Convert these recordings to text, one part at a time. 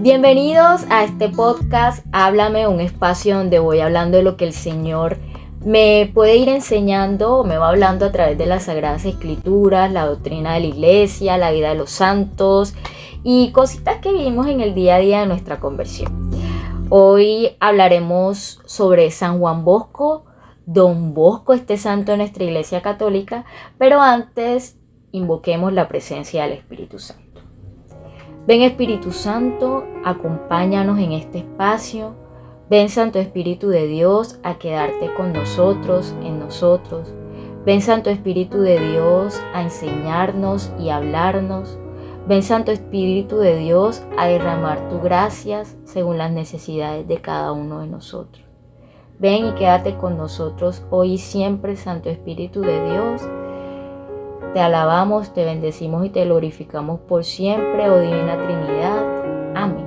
Bienvenidos a este podcast Háblame, un espacio donde voy hablando de lo que el Señor me puede ir enseñando, me va hablando a través de las Sagradas Escrituras, la doctrina de la iglesia, la vida de los santos y cositas que vivimos en el día a día de nuestra conversión. Hoy hablaremos sobre San Juan Bosco, Don Bosco, este santo de nuestra iglesia católica, pero antes invoquemos la presencia del Espíritu Santo. Ven Espíritu Santo, acompáñanos en este espacio. Ven Santo Espíritu de Dios a quedarte con nosotros, en nosotros. Ven Santo Espíritu de Dios a enseñarnos y hablarnos. Ven Santo Espíritu de Dios a derramar tu gracias según las necesidades de cada uno de nosotros. Ven y quédate con nosotros hoy y siempre, Santo Espíritu de Dios. Te alabamos, te bendecimos y te glorificamos por siempre, oh Divina Trinidad. Amén.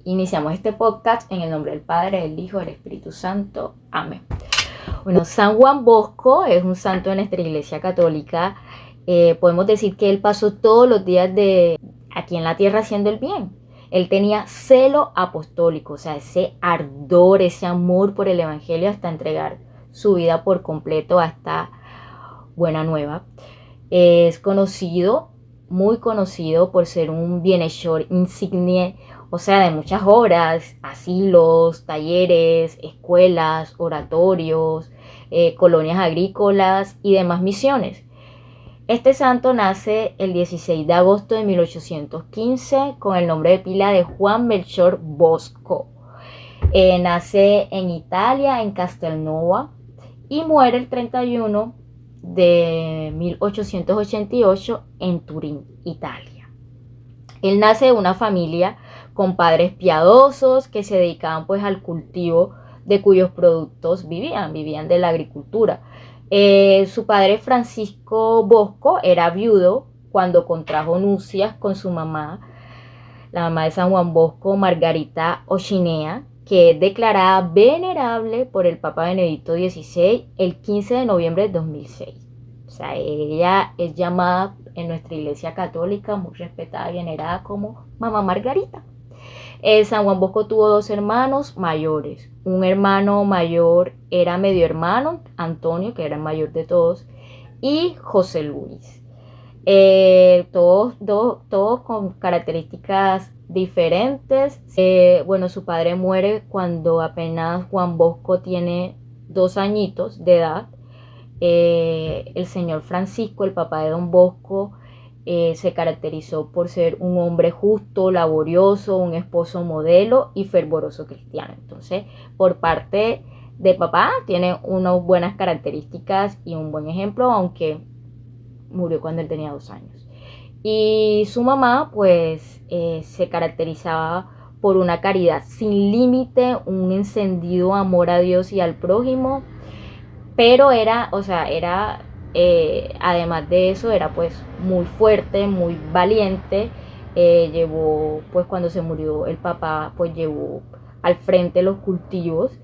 Iniciamos este podcast en el nombre del Padre, del Hijo, del Espíritu Santo. Amén. Bueno, San Juan Bosco es un santo de nuestra iglesia católica. Podemos decir que él pasó todos los días de aquí en la tierra haciendo el bien. Él tenía celo apostólico, o sea, ese ardor, ese amor por el evangelio hasta entregar su vida por completo a esta buena nueva. Es conocido, muy conocido por ser un bienhechor insigne, o sea, de muchas obras, asilos, talleres, escuelas, oratorios, colonias agrícolas y demás misiones. Este santo nace el 16 de agosto de 1815 con el nombre de pila de Juan Melchor Bosco. Nace en Italia, en Castelnuovo, y muere el 31 de 1888 en Turín, Italia. Él nace de una familia con padres piadosos que se dedicaban pues al cultivo de cuyos productos vivían de la agricultura. Su padre Francisco Bosco era viudo cuando contrajo nupcias con su mamá, la mamá de San Juan Bosco, Margarita Ochinea, que es declarada venerable por el Papa Benedicto XVI el 15 de noviembre de 2006. O sea, ella es llamada en nuestra iglesia católica, muy respetada y venerada como Mamá Margarita. San Juan Bosco tuvo dos hermanos mayores. Un hermano mayor era medio hermano, Antonio, que era el mayor de todos, y José Luis. Todos con características diferentes. Bueno, su padre muere cuando apenas Juan Bosco tiene 2 añitos de edad. El señor Francisco, el papá de Don Bosco, se caracterizó por ser un hombre justo, laborioso, un esposo modelo y fervoroso cristiano. Entonces, por parte de papá, tiene unas buenas características y un buen ejemplo, aunque murió cuando él tenía 2 años. Y su mamá pues se caracterizaba por una caridad sin límite, un encendido amor a Dios y al prójimo, pero además de eso, era pues muy fuerte, muy valiente. Llevó, pues cuando se murió el papá, pues llevó al frente los cultivos.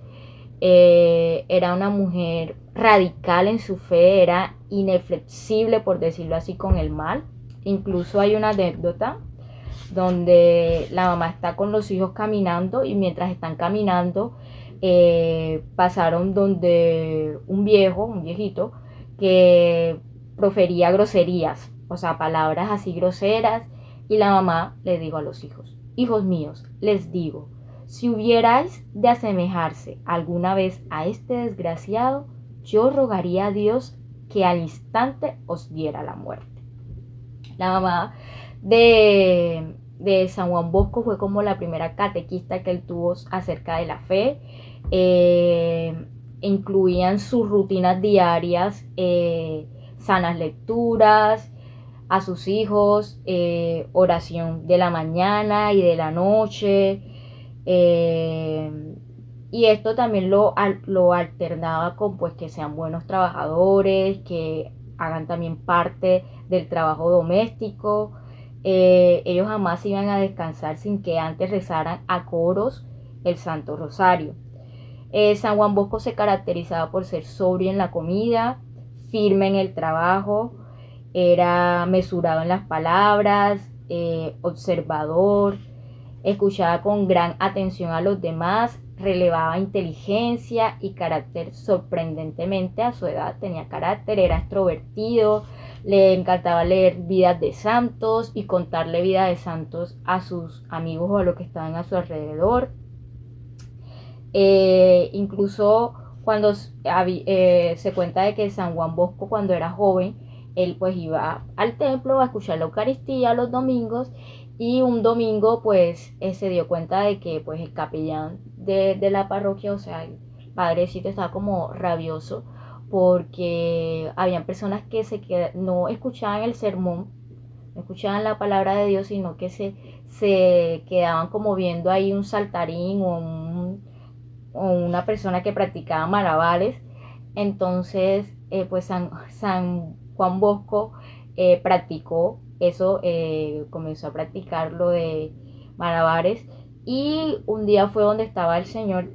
Era una mujer radical en su fe, era inflexible, por decirlo así, con el mal. Incluso hay una anécdota donde la mamá está con los hijos caminando y mientras están caminando pasaron donde un viejito que profería groserías, o sea, palabras así groseras, y la mamá le dijo a los hijos: hijos míos, les digo, si hubierais de asemejarse alguna vez a este desgraciado, yo rogaría a Dios que al instante os diera la muerte. La mamá de San Juan Bosco fue como la primera catequista que él tuvo acerca de la fe. Incluían sus rutinas diarias, sanas lecturas a sus hijos, oración de la mañana y de la noche. Y esto también lo alternaba con pues que sean buenos trabajadores, que hagan también parte del trabajo doméstico. Ellos jamás iban a descansar sin que antes rezaran a coros el Santo Rosario. San Juan Bosco se caracterizaba por ser sobrio en la comida, firme en el trabajo, era mesurado en las palabras, observador, escuchaba con gran atención a los demás, relevaba inteligencia y carácter sorprendentemente a su edad. Tenía carácter, era extrovertido, le encantaba leer vidas de santos y contarle vidas de santos a sus amigos o a los que estaban a su alrededor. Incluso cuando se cuenta de que San Juan Bosco, cuando era joven, él pues iba al templo a escuchar la Eucaristía los domingos, y un domingo pues se dio cuenta de que pues el capellán de la parroquia, o sea, el padrecito, estaba como rabioso porque habían personas que no escuchaban el sermón, no escuchaban la palabra de Dios, sino que se quedaban como viendo ahí un saltarín o una persona que practicaba malabares. Entonces, pues San Juan Bosco practicó eso, comenzó a practicar lo de malabares, y un día fue donde estaba el Señor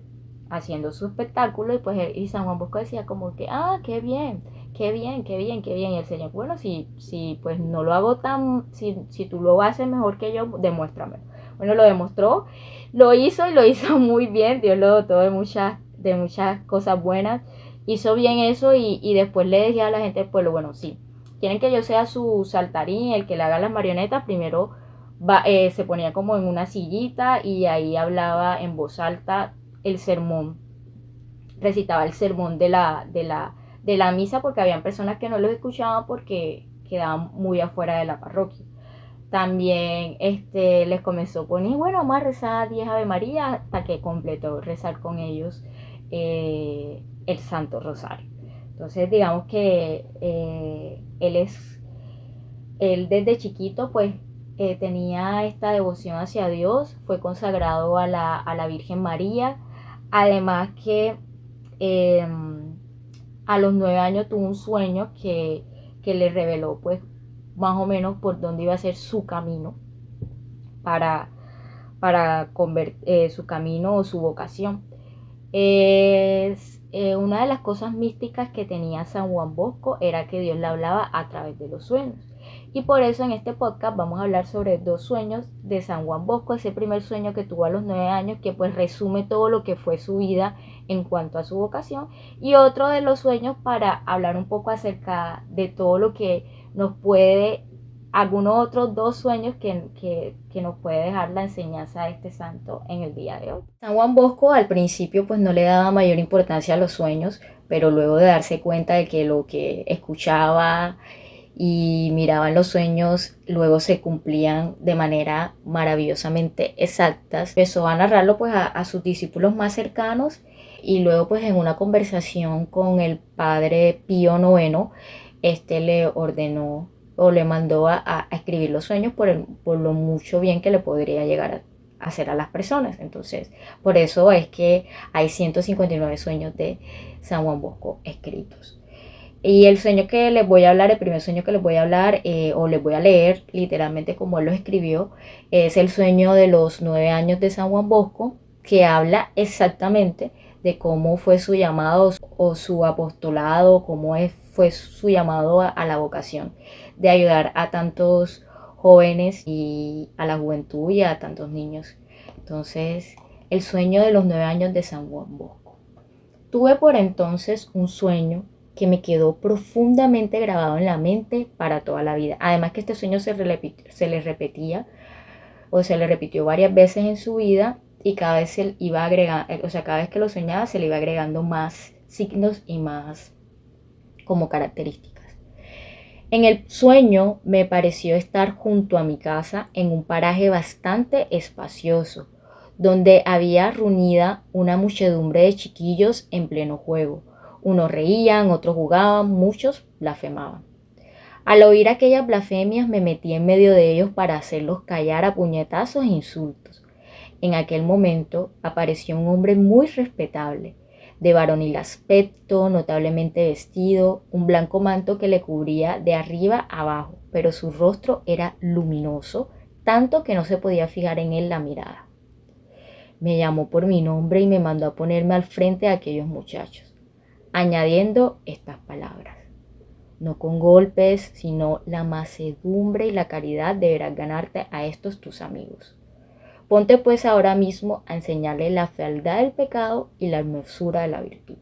haciendo su espectáculo, y pues y San Juan Bosco decía como que, qué bien, qué bien, qué bien, qué bien. Y el Señor, bueno, si pues no lo hago si tú lo haces mejor que yo, demuéstrame. Bueno, lo demostró, lo hizo y lo hizo muy bien. Dios lo dotó de muchas cosas buenas. Hizo bien eso, y después le decía a la gente del pueblo, bueno, sí, quieren que yo sea su saltarín, el que le haga las marionetas. Primero se ponía como en una sillita y ahí hablaba en voz alta el sermón, recitaba el sermón de la misa, porque habían personas que no los escuchaban porque quedaban muy afuera de la parroquia. También les comenzó a poner, bueno, vamos a rezar 10 Ave María, hasta que completó rezar con ellos el Santo Rosario. Entonces digamos que él desde chiquito pues tenía esta devoción hacia Dios, fue consagrado a la Virgen María. Además que eh, a los 9 años tuvo un sueño que le reveló pues más o menos por dónde iba a ser su camino para, su camino o su vocación. Una de las cosas místicas que tenía San Juan Bosco era que Dios le hablaba a través de los sueños. Y por eso en este podcast vamos a hablar sobre 2 sueños de San Juan Bosco. Ese primer sueño que tuvo a los 9 años, que pues resume todo lo que fue su vida en cuanto a su vocación. Y otro de los sueños para hablar un poco acerca de todo lo que nos puede, algunos otros 2 sueños que nos puede dejar la enseñanza de este santo en el día de hoy. San Juan Bosco al principio pues no le daba mayor importancia a los sueños, pero luego de darse cuenta de que lo que escuchaba y miraba en los sueños luego se cumplían de manera maravillosamente exactas, empezó a narrarlo pues a sus discípulos más cercanos, y luego pues en una conversación con el padre Pío IX, le ordenó o le mandó a escribir los sueños por lo mucho bien que le podría llegar a hacer a las personas. Entonces, por eso es que hay 159 sueños de San Juan Bosco escritos. Y el sueño que les voy a hablar, el primer sueño que les voy a hablar, o les voy a leer literalmente como él lo escribió, es el sueño de los 9 años de San Juan Bosco, que habla exactamente de cómo fue su llamado o su apostolado, fue su llamado a la vocación de ayudar a tantos jóvenes y a la juventud y a tantos niños. Entonces, el sueño de los 9 años de San Juan Bosco. Tuve por entonces un sueño que me quedó profundamente grabado en la mente para toda la vida. Además que este sueño se le repetía o se le repitió varias veces en su vida, y cada vez se iba agregando, o sea, cada vez que lo soñaba se le iba agregando más signos y más como características. En el sueño me pareció estar junto a mi casa en un paraje bastante espacioso, donde había reunida una muchedumbre de chiquillos en pleno juego. Unos reían, otros jugaban, muchos blasfemaban. Al oír aquellas blasfemias me metí en medio de ellos para hacerlos callar a puñetazos e insultos. En aquel momento apareció un hombre muy respetable, de varonil aspecto, notablemente vestido, un blanco manto que le cubría de arriba a abajo, pero su rostro era luminoso, tanto que no se podía fijar en él la mirada. Me llamó por mi nombre y me mandó a ponerme al frente de aquellos muchachos, añadiendo estas palabras: no con golpes, sino la mansedumbre y la caridad deberás ganarte a estos tus amigos. Ponte pues ahora mismo a enseñarle la fealdad del pecado y la hermosura de la virtud.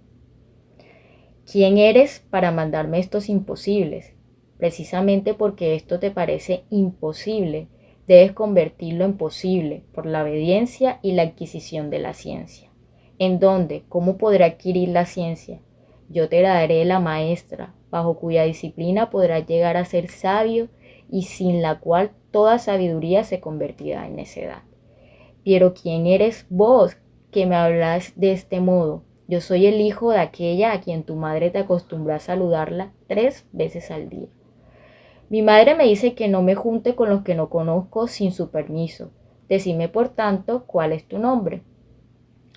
¿Quién eres para mandarme estos imposibles? Precisamente porque esto te parece imposible, debes convertirlo en posible por la obediencia y la adquisición de la ciencia. ¿En dónde? ¿Cómo podrá adquirir la ciencia? Yo te daré la maestra, bajo cuya disciplina podrás llegar a ser sabio y sin la cual toda sabiduría se convertirá en necedad. Pero ¿quién eres vos que me hablas de este modo? Yo soy el hijo de aquella a quien tu madre te acostumbró a saludarla 3 veces al día. Mi madre me dice que no me junte con los que no conozco sin su permiso. Decime, por tanto, ¿cuál es tu nombre?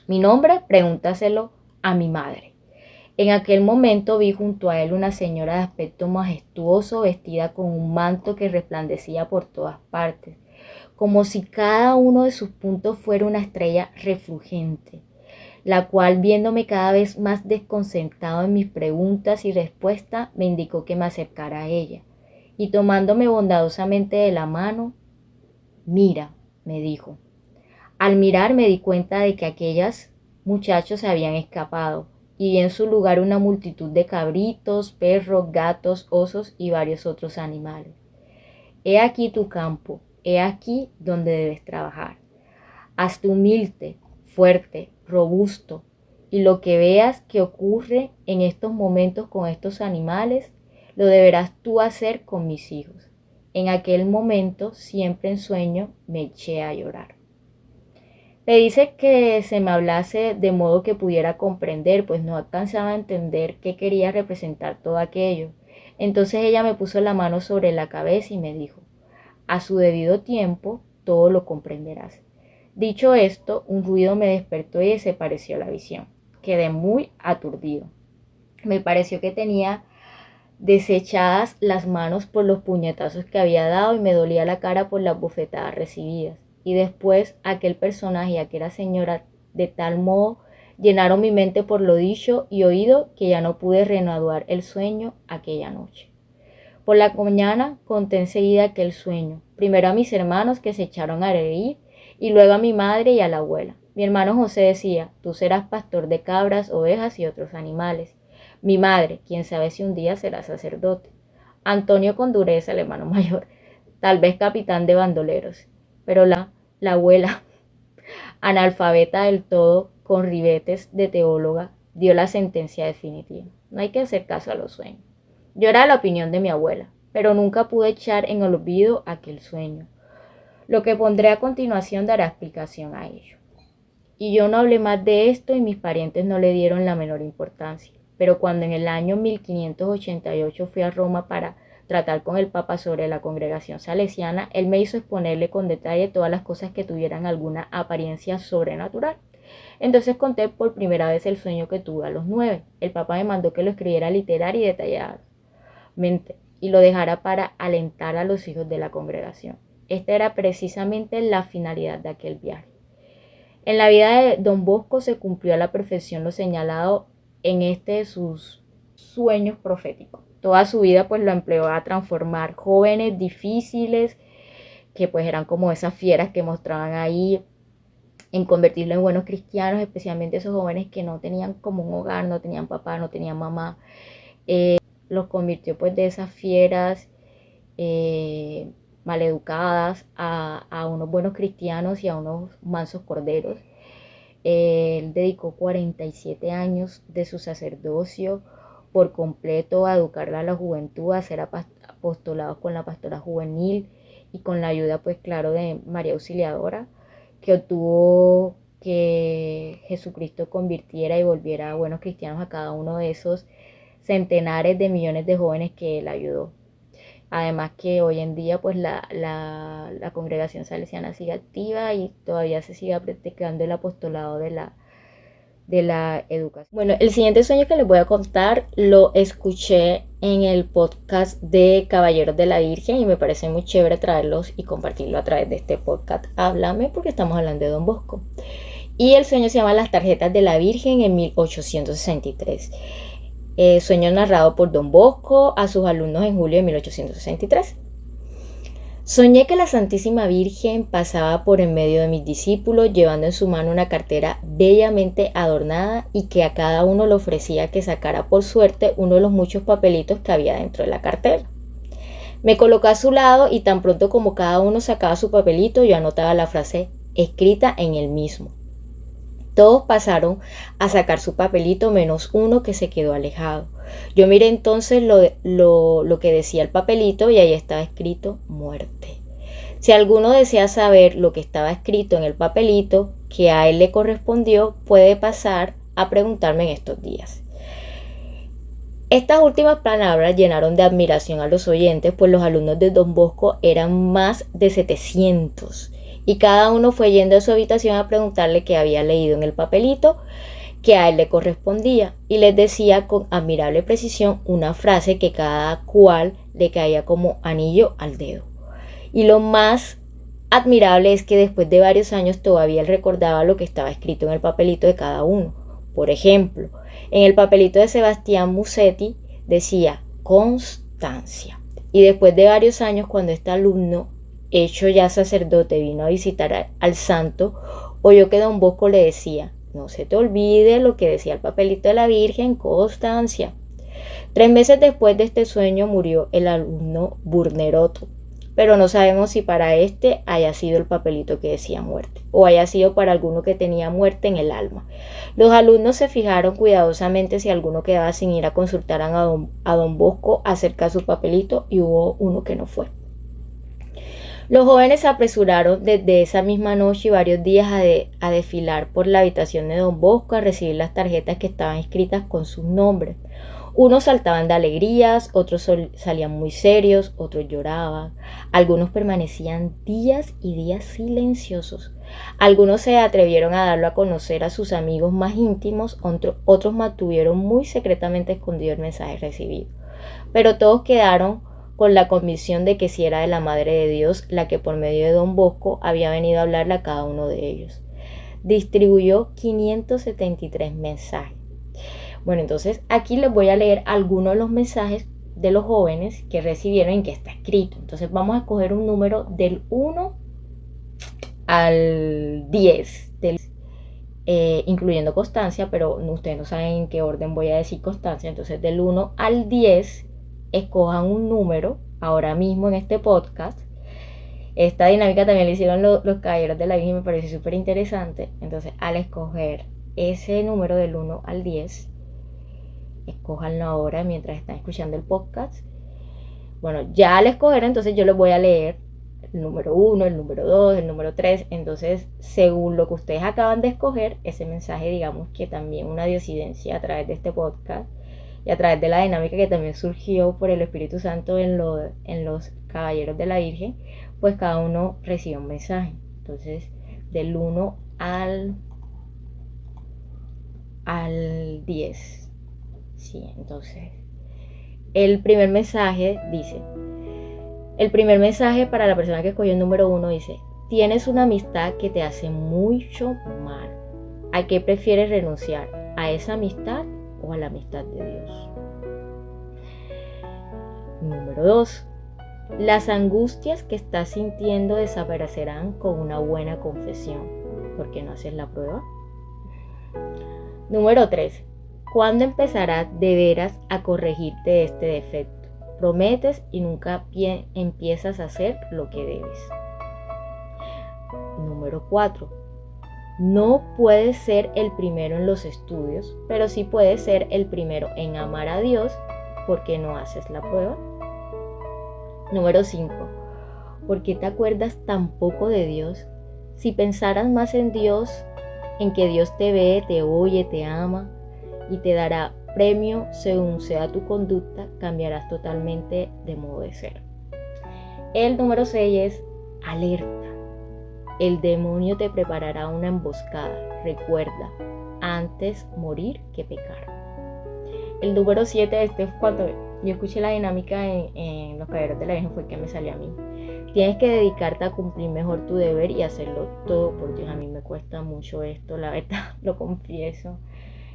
Mi nombre, pregúntaselo a mi madre. En aquel momento vi junto a él una señora de aspecto majestuoso vestida con un manto que resplandecía por todas partes, como si cada uno de sus puntos fuera una estrella refulgente, la cual, viéndome cada vez más desconcertado en mis preguntas y respuestas, me indicó que me acercara a ella, y tomándome bondadosamente de la mano, mira, me dijo. Al mirar me di cuenta de que aquellos muchachos se habían escapado, y vi en su lugar una multitud de cabritos, perros, gatos, osos y varios otros animales. He aquí tu campo, he aquí donde debes trabajar. Hazte humilde, fuerte, robusto, y lo que veas que ocurre en estos momentos con estos animales, lo deberás tú hacer con mis hijos. En aquel momento, siempre en sueño, me eché a llorar. Le dice que se me hablase de modo que pudiera comprender, pues no alcanzaba a entender qué quería representar todo aquello. Entonces ella me puso la mano sobre la cabeza y me dijo: a su debido tiempo todo lo comprenderás. Dicho esto, un ruido me despertó y desapareció la visión. Quedé muy aturdido. Me pareció que tenía desechadas las manos por los puñetazos que había dado y me dolía la cara por las bofetadas recibidas. Y después aquel personaje y aquella señora de tal modo llenaron mi mente por lo dicho y oído que ya no pude reanudar el sueño aquella noche. Por la mañana conté enseguida aquel sueño, primero a mis hermanos que se echaron a reír y luego a mi madre y a la abuela. Mi hermano José decía: tú serás pastor de cabras, ovejas y otros animales. Mi madre, quién sabe si un día será sacerdote. Antonio con dureza, el hermano mayor, tal vez capitán de bandoleros. Pero la abuela, analfabeta del todo, con ribetes de teóloga, dio la sentencia definitiva. No hay que hacer caso a los sueños. Yo era la opinión de mi abuela, pero nunca pude echar en olvido aquel sueño. Lo que pondré a continuación dará explicación a ello. Y yo no hablé más de esto y mis parientes no le dieron la menor importancia. Pero cuando en el año 1588 fui a Roma para tratar con el Papa sobre la congregación salesiana, él me hizo exponerle con detalle todas las cosas que tuvieran alguna apariencia sobrenatural. Entonces conté por primera vez el sueño que tuve a los 9. El Papa me mandó que lo escribiera literal y detalladamente y lo dejara para alentar a los hijos de la congregación. Esta era precisamente la finalidad de aquel viaje. En la vida de don Bosco se cumplió a la perfección lo señalado en este de sus sueños proféticos. Toda su vida pues lo empleó a transformar jóvenes difíciles, que pues eran como esas fieras que mostraban ahí, en convertirlo en buenos cristianos, especialmente esos jóvenes que no tenían como un hogar, no tenían papá, no tenían mamá. Los convirtió pues de esas fieras maleducadas a unos buenos cristianos y a unos mansos corderos. Él dedicó 47 años de su sacerdocio por completo a educar a la juventud, a hacer apostolados con la pastora juvenil y con la ayuda, pues claro, de María Auxiliadora, que obtuvo que Jesucristo convirtiera y volviera a buenos cristianos a cada uno de esos centenares de millones de jóvenes que él ayudó. Además que hoy en día pues la congregación salesiana sigue activa y todavía se sigue practicando el apostolado de la educación. Bueno, el siguiente sueño que les voy a contar lo escuché en el podcast de Caballeros de la Virgen y me parece muy chévere traerlos y compartirlo a través de este podcast. Háblame, porque estamos hablando de Don Bosco. Y el sueño se llama Las tarjetas de la Virgen en 1863. Sueño narrado por Don Bosco a sus alumnos en julio de 1863. Soñé que la Santísima Virgen pasaba por en medio de mis discípulos llevando en su mano una cartera bellamente adornada y que a cada uno le ofrecía que sacara por suerte uno de los muchos papelitos que había dentro de la cartera. Me colocó a su lado y tan pronto como cada uno sacaba su papelito, yo anotaba la frase escrita en el mismo. Todos pasaron a sacar su papelito menos uno que se quedó alejado. Yo miré entonces lo que decía el papelito y ahí estaba escrito muerte. Si alguno desea saber lo que estaba escrito en el papelito que a él le correspondió, puede pasar a preguntarme en estos días. Estas últimas palabras llenaron de admiración a los oyentes, pues los alumnos de Don Bosco eran más de 700 y cada uno fue yendo a su habitación a preguntarle qué había leído en el papelito que a él le correspondía y les decía con admirable precisión una frase que cada cual le caía como anillo al dedo. Y lo más admirable es que después de varios años todavía él recordaba lo que estaba escrito en el papelito de cada uno. Por ejemplo, en el papelito de Sebastián Musetti decía Constancia. Y después de varios años, cuando este alumno, hecho ya sacerdote, vino a visitar al santo, oyó que Don Bosco le decía: no se te olvide lo que decía el papelito de la Virgen, Constancia. 3 meses después de este sueño murió el alumno Burneroto, pero no sabemos si para este haya sido el papelito que decía muerte o haya sido para alguno que tenía muerte en el alma. Los alumnos se fijaron cuidadosamente si alguno quedaba sin ir a consultar a don Bosco acerca de su papelito y hubo uno que no fue. Los jóvenes se apresuraron desde esa misma noche y varios días a desfilar por la habitación de Don Bosco a recibir las tarjetas que estaban escritas con sus nombres. Unos saltaban de alegrías, otros salían muy serios, otros lloraban. Algunos permanecían días y días silenciosos. Algunos se atrevieron a darlo a conocer a sus amigos más íntimos, otros mantuvieron muy secretamente escondido el mensaje recibido. Pero todos quedaron con la convicción de que si era de la Madre de Dios la que por medio de Don Bosco había venido a hablarle a cada uno de ellos. Distribuyó 573 mensajes. Bueno, entonces aquí les voy a leer algunos de los mensajes de los jóvenes que recibieron y que está escrito. Entonces vamos a escoger un número del 1 al 10, incluyendo Constancia, pero ustedes no saben en qué orden voy a decir Constancia. Entonces del 1 al 10, escojan un número ahora mismo en este podcast. Esta dinámica también la hicieron los caballeros de la Virgen y me pareció súper interesante. Entonces al escoger ese número del 1 al 10, escójanlo ahora mientras están escuchando el podcast. Bueno, ya al escoger, entonces yo les voy a leer el número 1, el número 2, el número 3. Entonces, según lo que ustedes acaban de escoger, ese mensaje, digamos que también una diosidencia a través de este podcast y a través de la dinámica que también surgió por el Espíritu Santo en los Caballeros de la Virgen, pues cada uno recibe un mensaje. Entonces, del 1 al 10. Sí, entonces, el primer mensaje dice, el primer mensaje para la persona que escogió el número 1 dice: tienes una amistad que te hace mucho mal. ¿A qué prefieres renunciar? ¿A esa amistad o a la amistad de Dios? Número 2. Las angustias que estás sintiendo desaparecerán con una buena confesión. ¿Por qué no haces la prueba? Número 3. ¿Cuándo empezarás de veras a corregirte este defecto? Prometes y nunca empiezas a hacer lo que debes. Número 4. No puedes ser el primero en los estudios, pero sí puedes ser el primero en amar a Dios. ¿Por qué no haces la prueba? Número 5. ¿Por qué te acuerdas tan poco de Dios? Si pensaras más en Dios, en que Dios te ve, te oye, te ama y te dará premio según sea tu conducta, cambiarás totalmente de modo de ser. El número 6 es alerta. El demonio te preparará una emboscada. Recuerda, antes morir que pecar. El número 7, este es cuando yo escuché la dinámica en los Caballeros de la Virgen, fue que me salió a mí. Tienes que dedicarte a cumplir mejor tu deber y hacerlo todo por Dios. A mí me cuesta mucho esto, la verdad, lo confieso.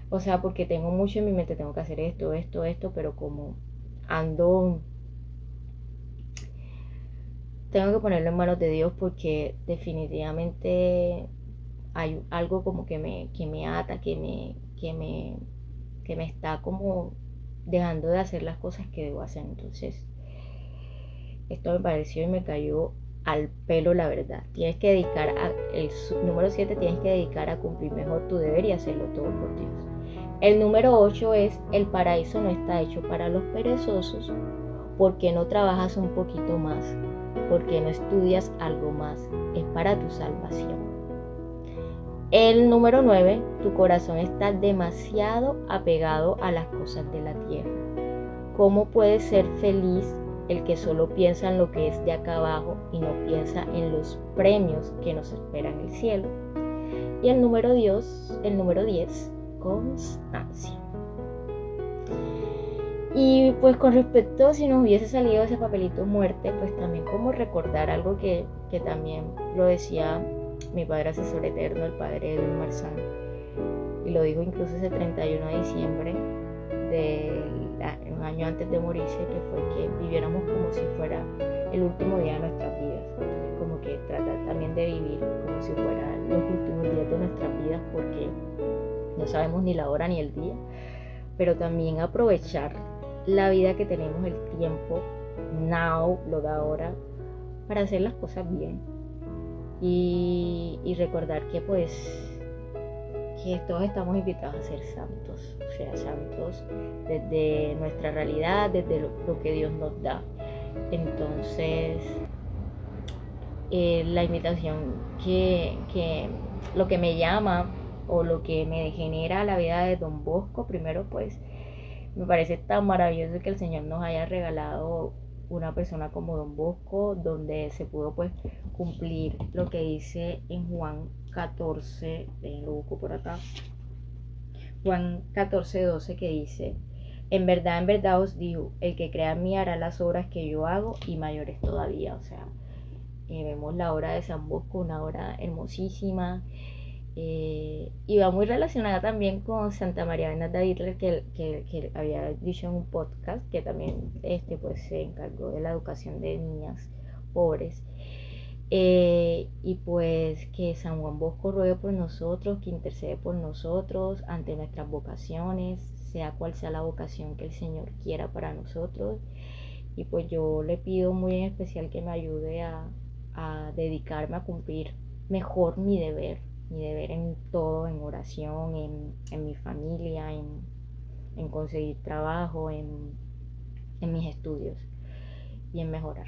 O sea, porque tengo mucho en mi mente, tengo que hacer esto, pero como ando tengo que ponerlo en manos de Dios porque definitivamente hay algo como que me ata, que me está como dejando de hacer las cosas que debo hacer. Entonces, esto me pareció y me cayó al pelo, la verdad. Tienes que dedicar número 7, tienes que dedicar a cumplir mejor tu deber y hacerlo todo por Dios. El número 8 es: el paraíso no está hecho para los perezosos. ¿Por qué no trabajas un poquito más? ¿Por qué no estudias algo más? Es para tu salvación. El número 9: tu corazón está demasiado apegado a las cosas de la tierra. ¿Cómo puede ser feliz el que solo piensa en lo que es de acá abajo y no piensa en los premios que nos esperan en el cielo? Y el número 10, constancia. Y pues con respecto, si nos hubiese salido ese papelito muerte, pues también como recordar algo que también lo decía mi padre asesor eterno, el padre Edwin Marzán, y lo dijo incluso ese 31 de diciembre un año antes de morirse, que fue que viviéramos como si fuera el último día de nuestras vidas. Entonces, como que tratar también de vivir como si fueran los últimos días de nuestras vidas, porque no sabemos ni la hora ni el día, pero también aprovechar la vida que tenemos, el tiempo, now, lo de ahora, para hacer las cosas bien. Y recordar que pues que todos estamos invitados a ser santos, o sea, santos desde nuestra realidad, desde lo que Dios nos da. Entonces, la invitación que lo que me llama o lo que me genera la vida de Don Bosco, primero pues me parece tan maravilloso que el Señor nos haya regalado una persona como Don Bosco, donde se pudo pues cumplir lo que dice en Juan 14, lo busco por acá, Juan 14:12, que dice: en verdad os digo, el que crea en mí hará las obras que yo hago y mayores todavía. O sea, vemos la obra de San Bosco, una obra hermosísima, y va muy relacionada también con Santa María Bernarda Hitler, que había dicho en un podcast que también pues, se encargó de la educación de niñas pobres. Y pues que San Juan Bosco ruegue por nosotros, que intercede por nosotros ante nuestras vocaciones, sea cual sea la vocación que el Señor quiera para nosotros. Y pues yo le pido muy en especial que me ayude a dedicarme a cumplir mejor mi deber en todo, en oración, en mi familia, en conseguir trabajo, en mis estudios y en mejorar.